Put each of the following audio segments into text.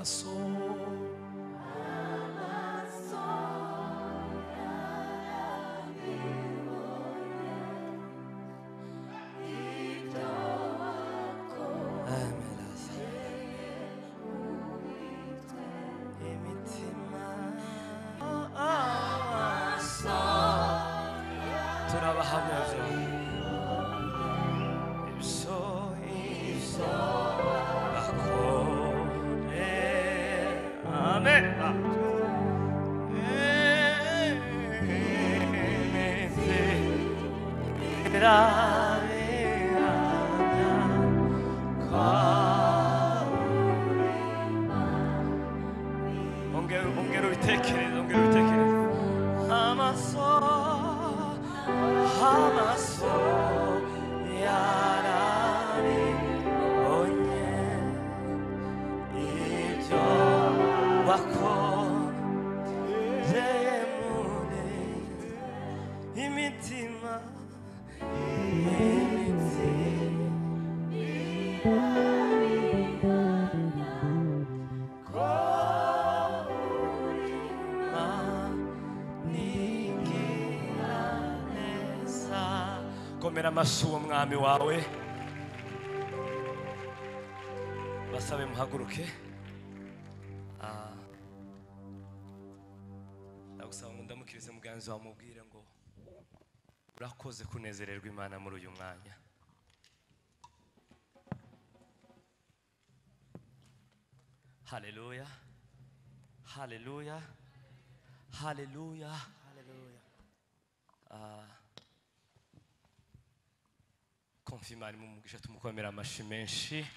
amaso komera amaso umwami wawe basabe muhaguruke ndagusaba ngo ndamukirize muganzi wawe mubwire ngo urakoze kunezererwa Imana muri uyu mwanya haleluya haleluya haleluya haleluya Imana imumugisha tumukomera amashi menshi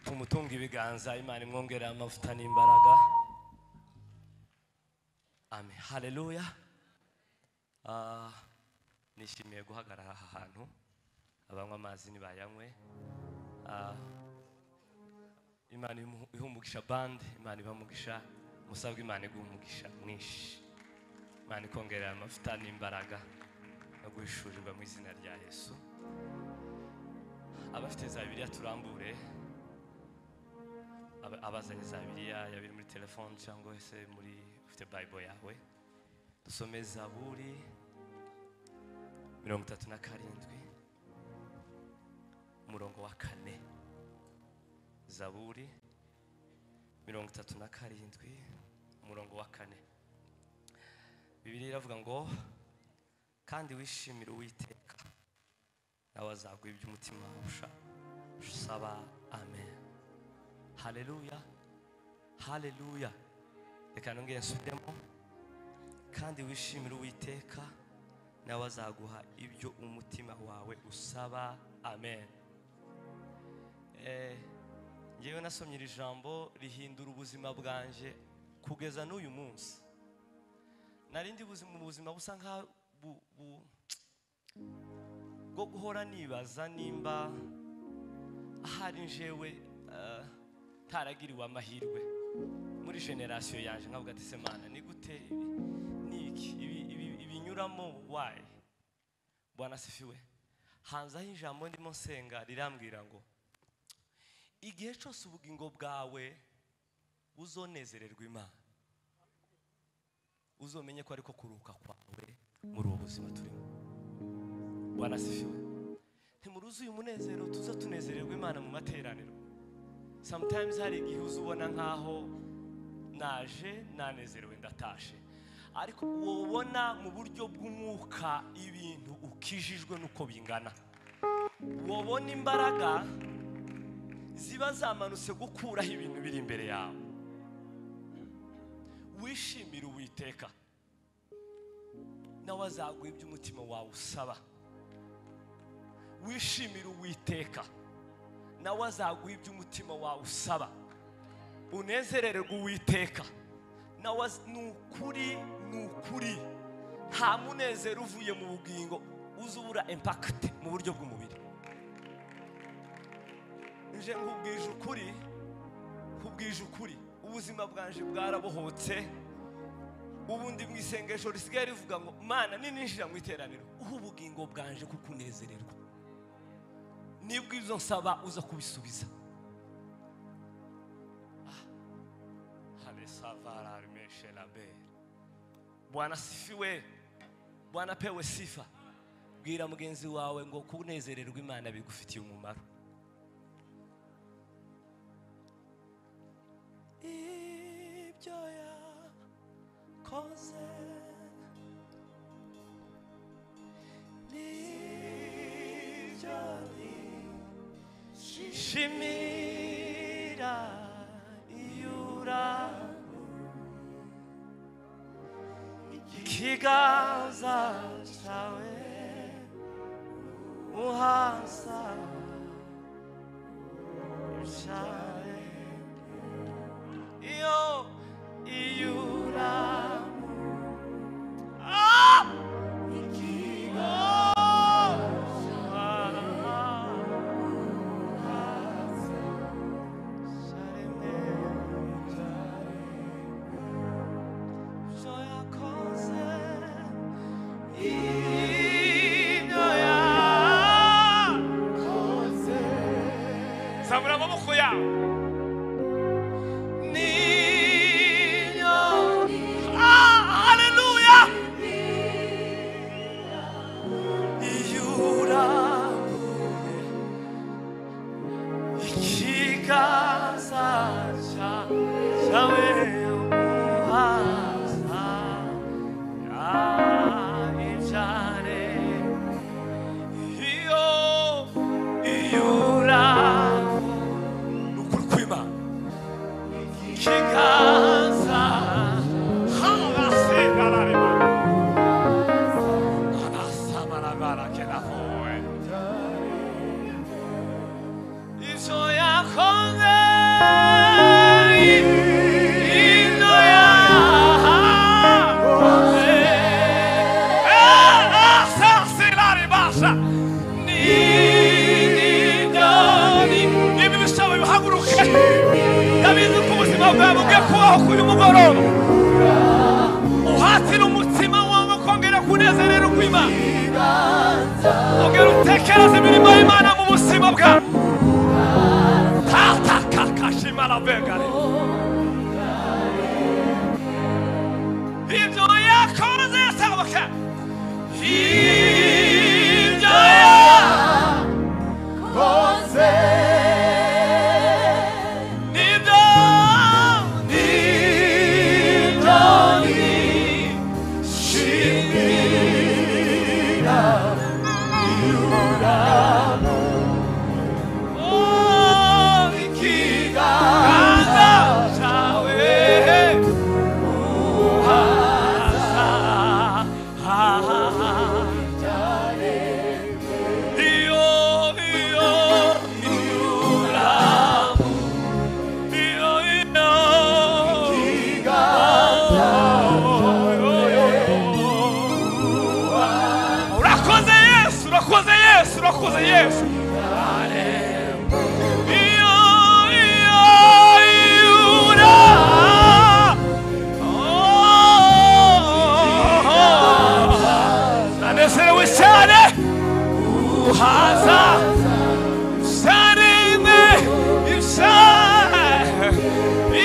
tumutunga ibiganza Imana imwongera amavuta n'imbaraga amen haleluya nishimiye guhagarara aha hantu abanywa amazi nibayanywe Imana ihumugisha band Imana ibamugisha musabwe Imana igumugisha mwinshi Imana ikongera amavuta n'imbaraga guhishurirwa mu izina rya Yesu abafite za Bibiliya turambure abazanye za Bibiliya yabiri muri telefone cyangwa se muri ufite Bible yawe dusome Zaburi 37 umurongo wa 4 Zaburi 37 umurongo wa 4 Bibiliya iravuga ngo kandi wishimira Uwiteka nawe azaguha iby'umutima usaba amen haleluya haleluya reka nongere nsubiremo kandi wishimira Uwiteka nawe azaguha ibyo umutima wawe usaba amen ngewe nasomye iri jambo rihindura ubuzima bwanje kugeza n'uyu munsi narindi mu buzima busa nka bwo guhora nibaza nimba ahari njewe taragiriwe amahirwe muri generation yanje nkavuga ati se Mana ni gute niki ibinyuramo why Bwana sifiwe hanza h'ijambo ndimo nsenga rirambwira ngo igihe cyose ubugingo bwawe uzonezererwa Imana uzomenye ko ariko kuruka kwawe muri ubu buzima turimo Bwana sifiwe ntimuruzi uyu munezero tuza tunezererwa Imana mu materaniro sometimes hari igihe uzubona nkaho naje nanezerewe ndatashe ariko wobona mu buryo bw'umwuka ibintu ukijijwe nuko bingana wobona imbaraga ziba zamanutse gukuraho ibintu biri imbere yawe wishimira Uwiteka nawe azaguha iby'umutima wawe usaba wishimira Uwiteka nawe azaguha iby'umutima wawe usaba unezerererwe Uwiteka nawe nukuri nta munezero uvuye mu bugingo uzubura impact mu buryo bw'umubiri nje nkubwije ukuri ubuzima bwanje bwarabohotse ubundi mu isengesho risigaye rivuga ngo Mana ninjira mu iteraniro ubugingo bwanje kukunezererwa nibwo izo nsaba uza kubisubiza Bwana sifiwe, Bwana pewe sifa. Bwira mugenzi wawe ngo kunezererwa Imana bigufitiye umumaro. Ibyo yakoze nibyo nishimira iyura ikiganza cyawe uhasa cyawe iyo iyura Samura maboko yawe niyo haleluya iyura ikiganza cyawe uhasa ibyare iyo iyura Kiganza Halasina Larima Anasamaragara Kenafoe Iso yakonde Ino yakonde Asasi Laribasa Nidoni Ibi bishawe bihaguruke David kubuzima bwawe bwe kubaho kuri mugoroba uhatira umutima wawe kongera kunezerera kw'Imana ongera utekereze imirimo y'Imana mu buzima bwawe tata kakashima la begare ibyo yakoze sabaka ibyo yakoze Urakoze Yesu nanezerewe cyane uhaza sarime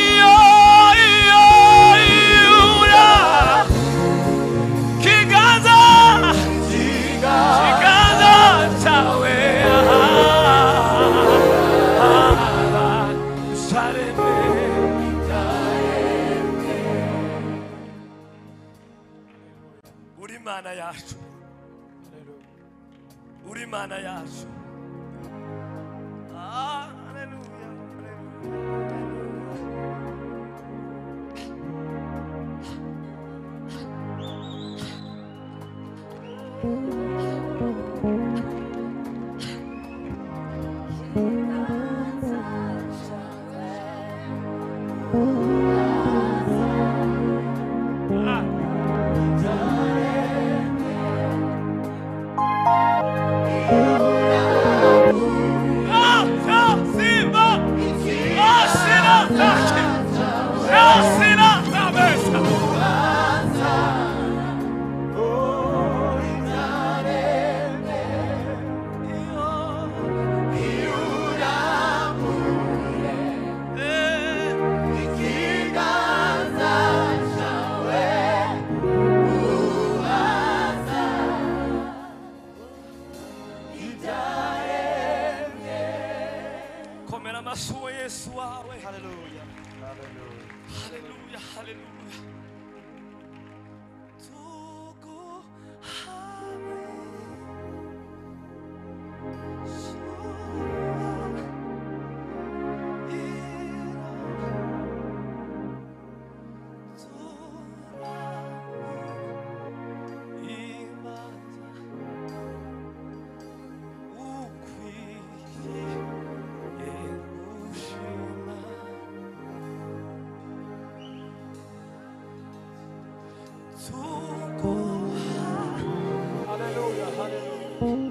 iyo iyura kiganza cyawe sarime uri Mana yacu uri Mana yacu haleluya haleluya wawe. Hallelujah. Hallelujah. Haleluya, haleluya. Hallelujah.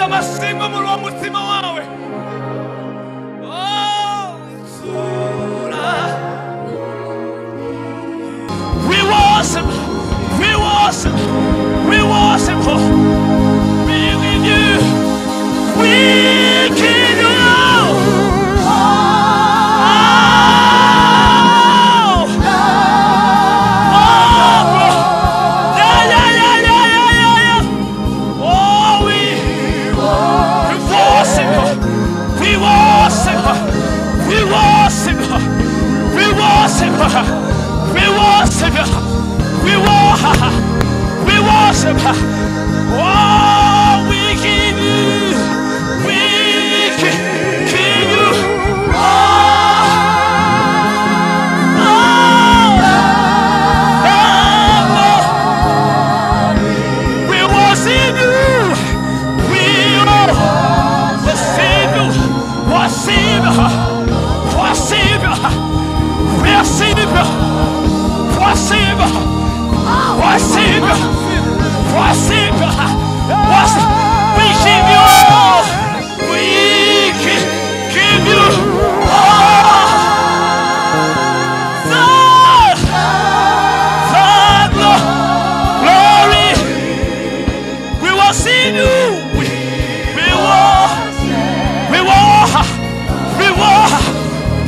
Amasimba muri uwo mutima wawe. We worship, we worship, we worship. We with you, we give you all. We worship, we worship, we worship, we worship, we worship. Oh, we give you, we give you. We worship you. We worship you. Worship, worship, worship, worship, worship, worship, worship. We give you all. We give you all. Father, glory. We worship you.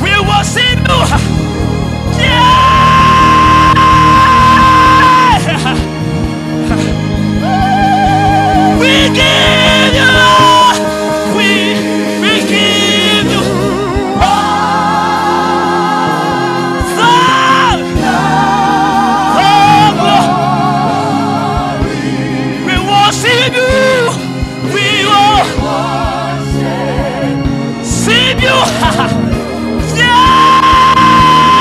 We worship you. Yeah. We give you. We give you. We worship you. We worship you. Yeah.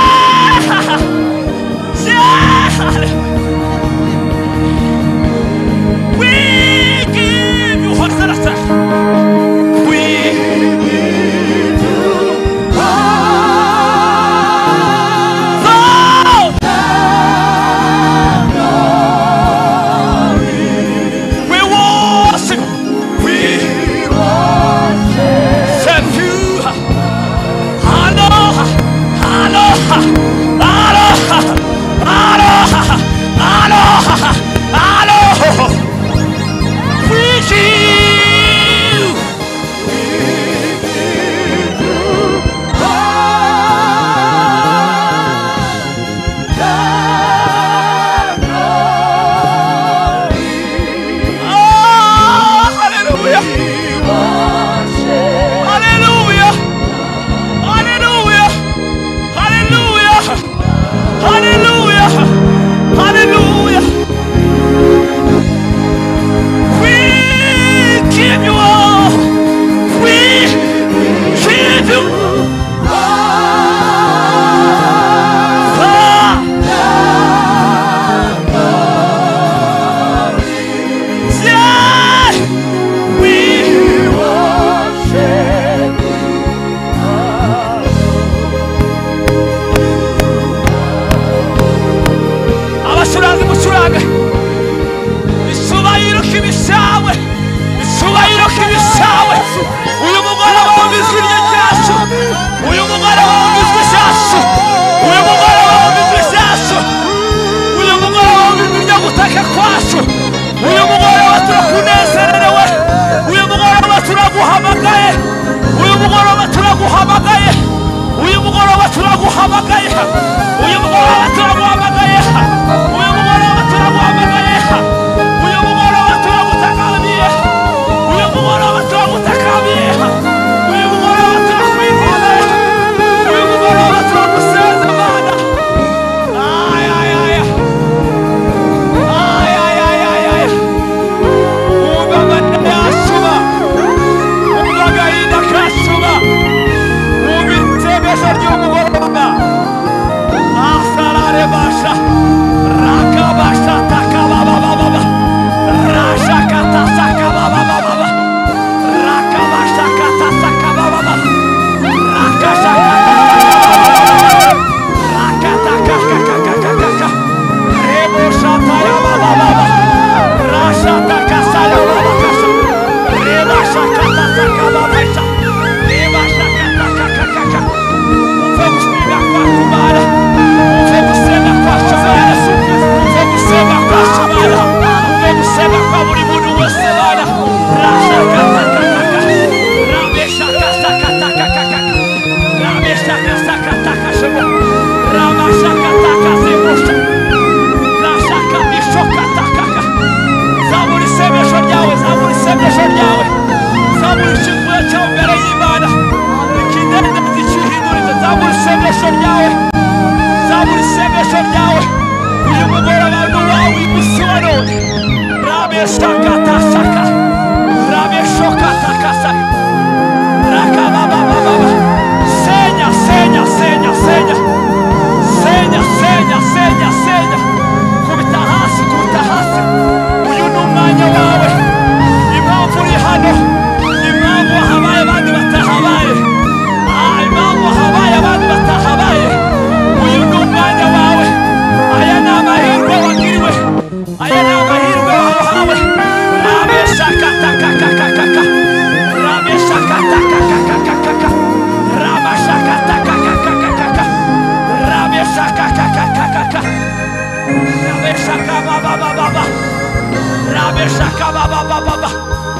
turaguhamagaye uyu mugoroba turaguhamagaye uyu mugoroba turaguhamagaye uyu mugoroba turagutakabiye uyu mugoroba turagutakabiye uyu mugoroba turakwizeye uyu mugoroba turaguseza Mana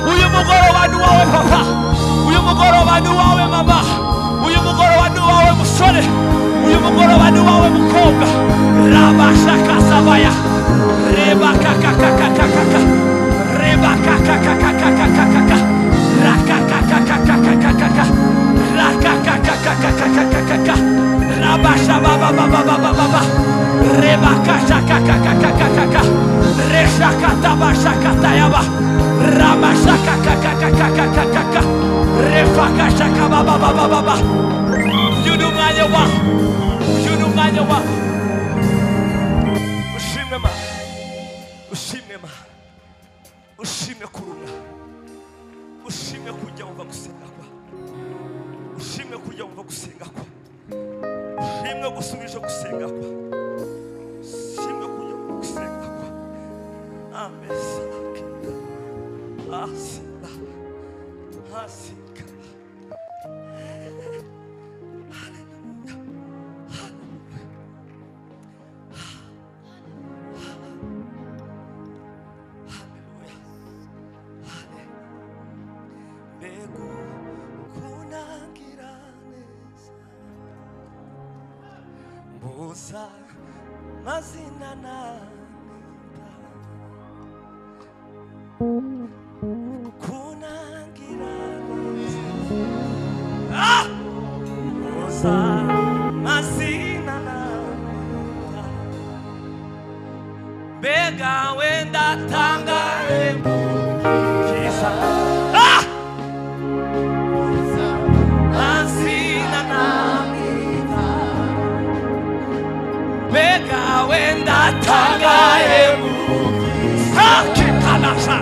uyu mugoroba ni wawe papa uyu mugoroba ni wawe mama uyu mugoroba ni wawe musore uyu mugoroba ni wawe mukobwa rabashaka sabaya reba kakakakakaka reba kakakakakaka rakakakakakaka rakakakakakaka rabasha baba baba baba baba reba kakakakakaka reshakata bashakata yaba rabashakakakakaka refakashaka baba baba baba yunumanya wa ushimwe ma ushimwe kuruna ushimwe kujya umva gusenga kwa ushimwe kujya umva gusenga kwa ushimwe gusubije gusenga kwa ushimwe kujya umva gusenga kwa amesa asila asika mazina nanita kunangira osa mazina nanita bega wenda tangaye kisa mazina nanita bega wenda tangaye Kanasa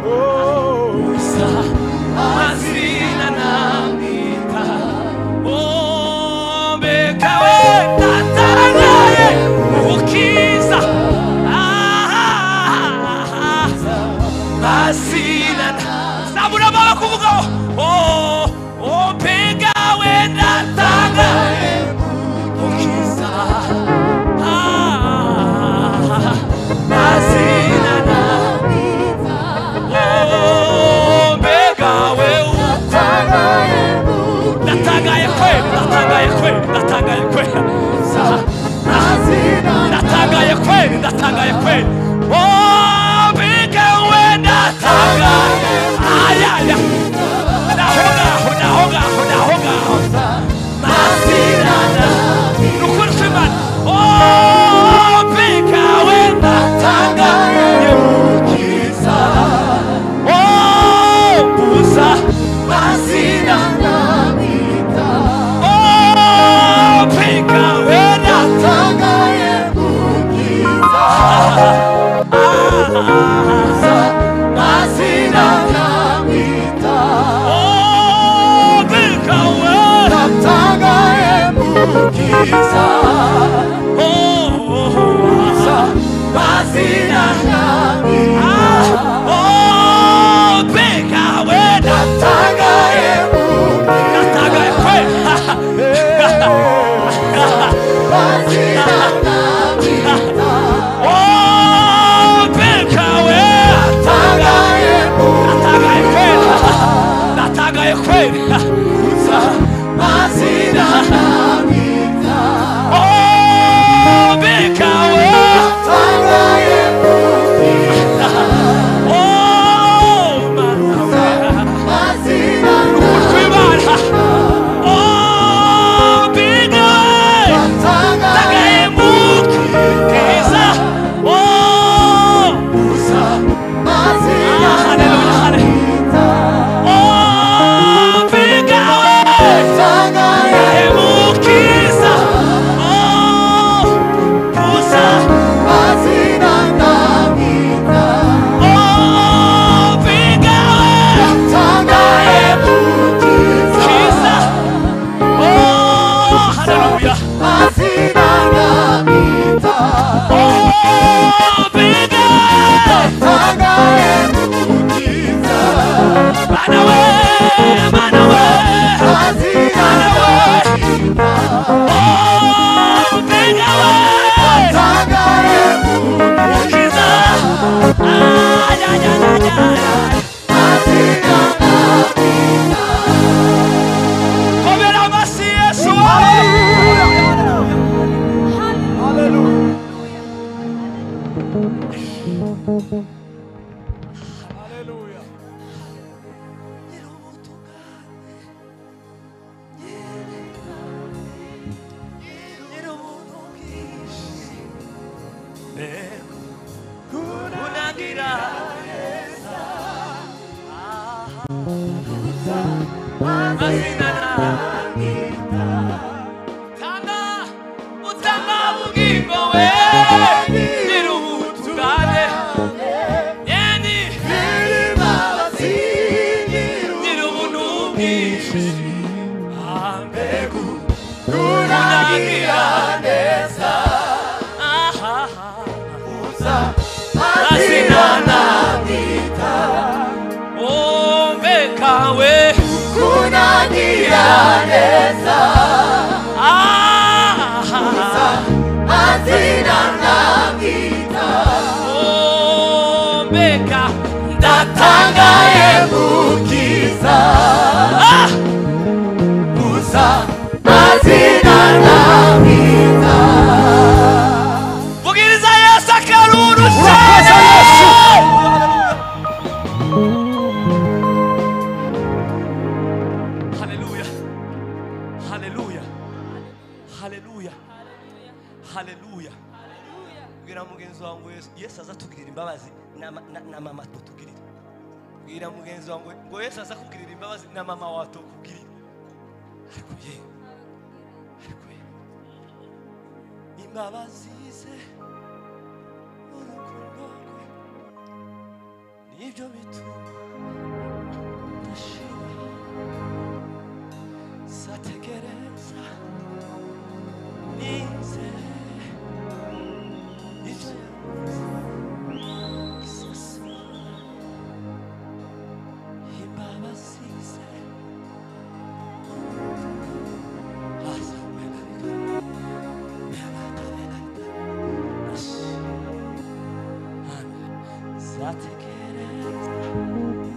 oh sa mazina namita oh bega wenda tangaye ukiza mazina sabura baba kuvuga oh oh bega wenda tangaye ukiza mazina namita oh bega we utangaye natangaye kweli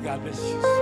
God bless you.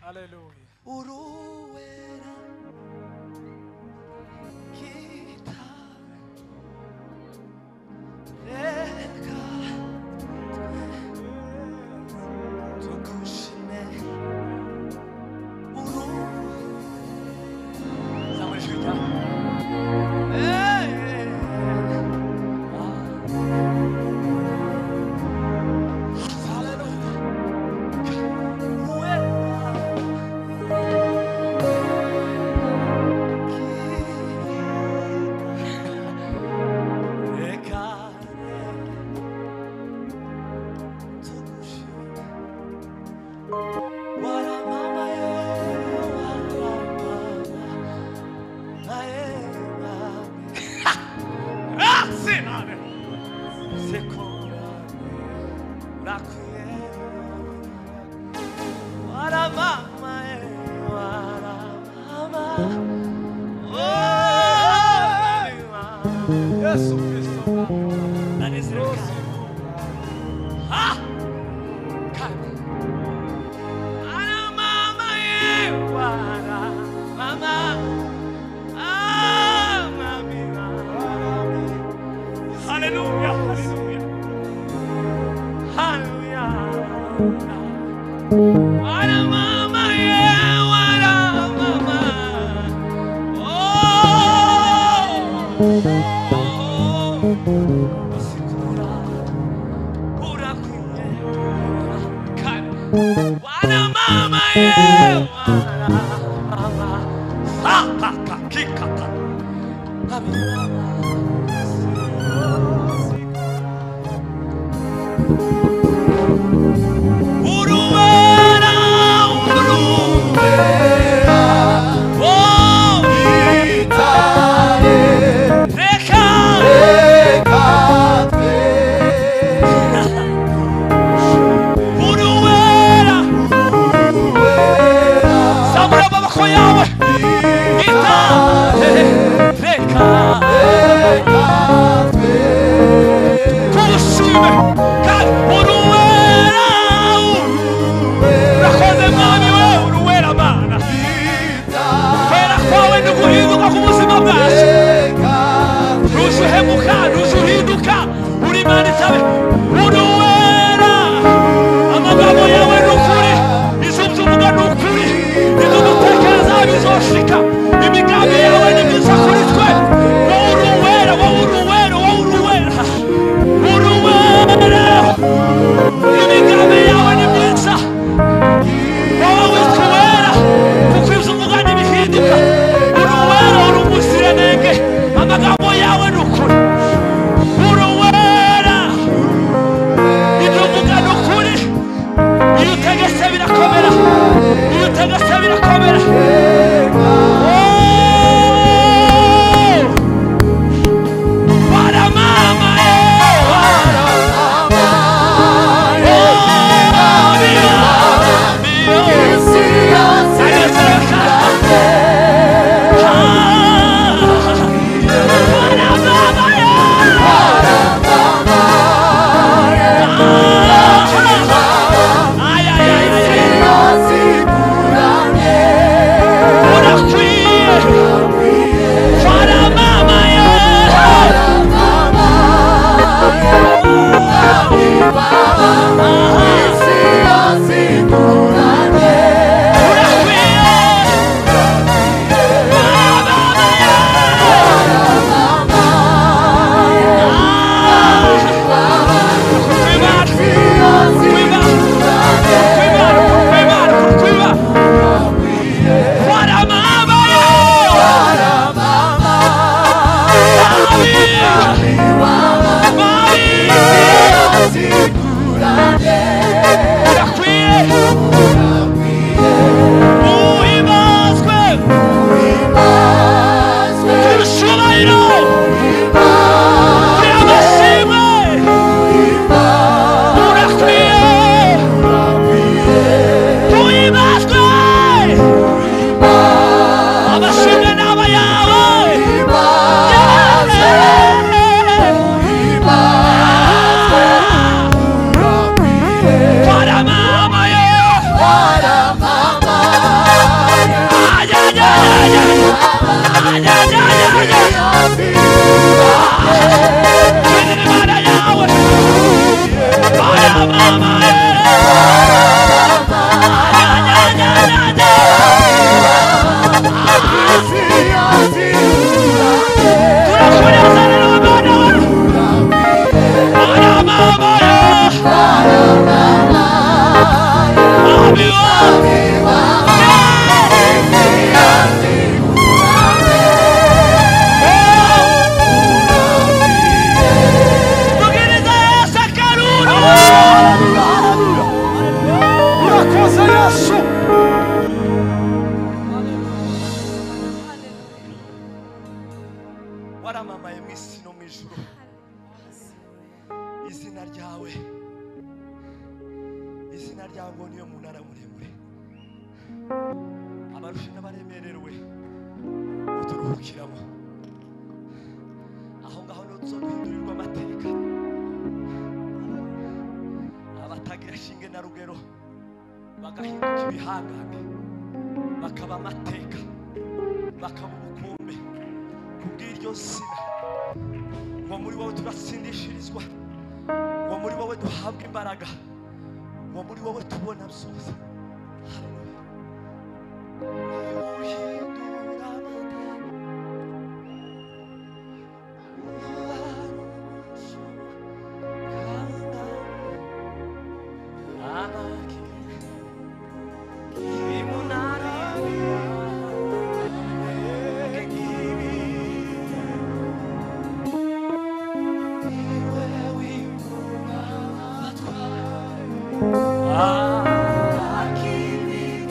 Hallelujah. Uruwera kitawe reka tugushime zamura ijwi ryawe Yesu Kristo. waramamaye mu isi no mu ijuru izina ryawe ngo niyo munara muremure abarusha n'abaremerewe uturuhukiramo aho ngaho niho tuzoduhindurirwa amateka abatagira shinge na rugero bagahinduka ibihangange bakaba amateka bakaba ubukombe kubw'iryo zina ngo muri wowe turatsindishirizwa ngo muri wowe duhabwa imbaraga ngo muri wowe tubona byose Akini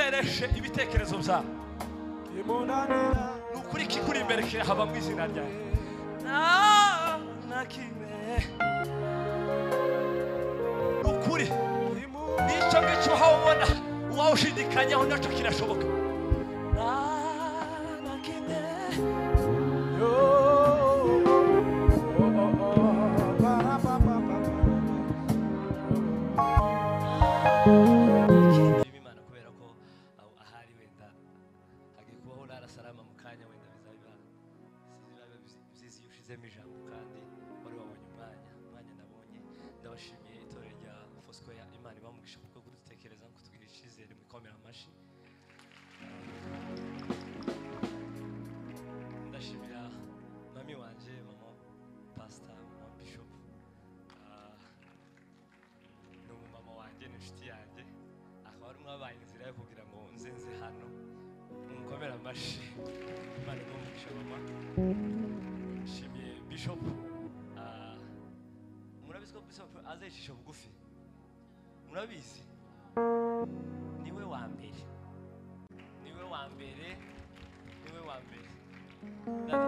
utereshe ibitekerezo byawe ni ukuri kikuri imbere kirahaba mu izina ryawe na kimwe ni ukuri n'icyo ngicyo wabona uwawushidikanyaho nacyo kirashoboka na kimwe Imana kubera ko ahari wenda hagiye kubaho rara salama mu kanya wenda bizaba byiza iyo ushizemo ijambo kandi wari wabonye umwanya nabonye ndabashimiye itorero rya Foursquare Imana ibamugisha kuko gutekereza ngo tugira icyizere mu komera amashi ndashimira mami wanje mama pastor mama bishop n'umumama wanje n'inshuti yanjye akaba ari mwabaye inzira yo kugira ngo nzenze hano mukomera amashi Imana ibamugisha mama shimiye bishop murabizi ko bishop azicisha bugufi murabizi niwe wa mbere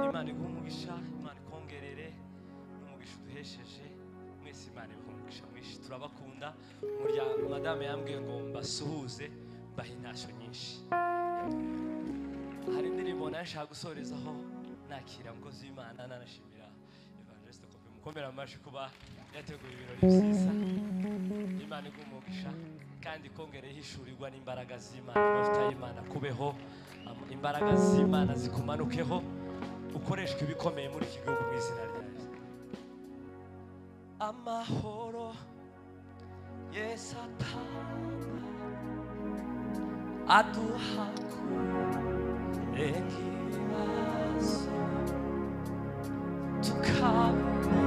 Imana igumugisha Imana ikongerere n'umugisha uduhesheje mwese Imana igumugisha mwishi turabakunda murya madame yambwiye ngo mbasuhuze mbahe intashyo nyinshi hari indirimbo nashaka gusorezaho nakira mukozi w'Imana nanashimira Evangelist Kobe mukomera amashi kuba yateguye ibirori byiza Imana igumugisha kandi kongereye hishurirwa n'imbaraga z'Imana amavuta y'Imana kubeho imbaraga z'Imana zikumanukeho ukoreshwe ibikomeye muri iki gihugu mu izina ryawe amahoro Yesu atanga aduha kurenga ibibazo tukabona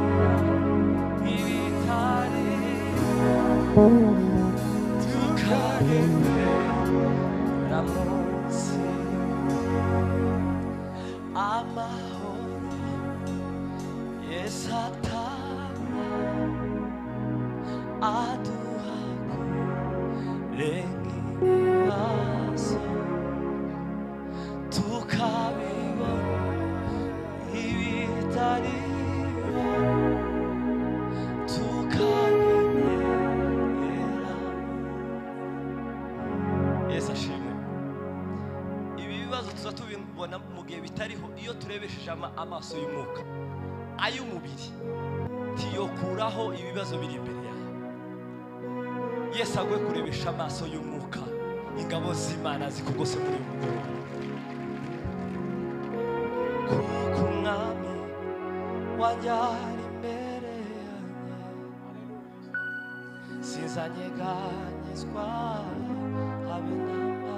ibitariho tukagendera munsi amahoro Yesu atanga aduha kurenga ibibazo tukabibona ibitariho tukagendera Yesu ashimwe ibi bibazo tuzatubibona mu gihe bitariho iyo turebesheje amaso y'umwuka ay'umubiri tiyokuraho ibibazo biri imbere yawe Yesu agwe kurebesha amaso y'umwuka ingabo z'Imana zikugose muri uyu mugoroba kuko umwami wanjye ari imbere yanjye sinzanyeganyezwa habe namba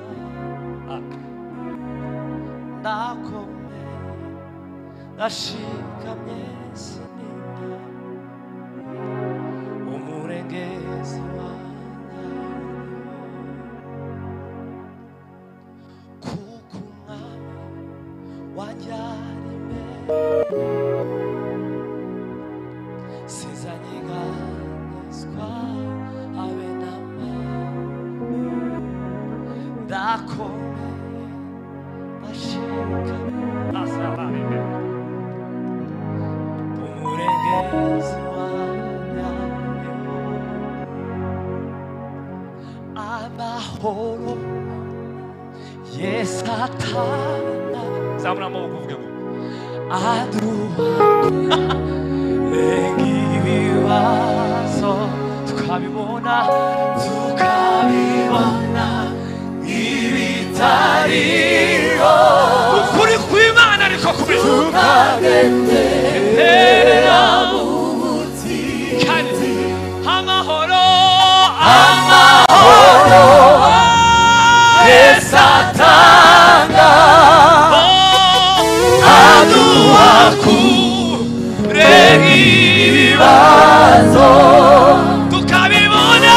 ndakomeye ndashikamye sinina umurengezi wanjye kuko umwami wanjye ari imbere sinzanyeganyezwa habe namba ndakomeye ndashikamye umurengezi wanjye amahoro Yesu atanga zamura amaboko uvuge ngo aduha kurenga ibibazo tukabibona ibitariho ukuri kw'Imana ariko kubivuga tukagendera mu mutima kandi amahoro Yesu atanga aduha kurenga ibibazo tukabibona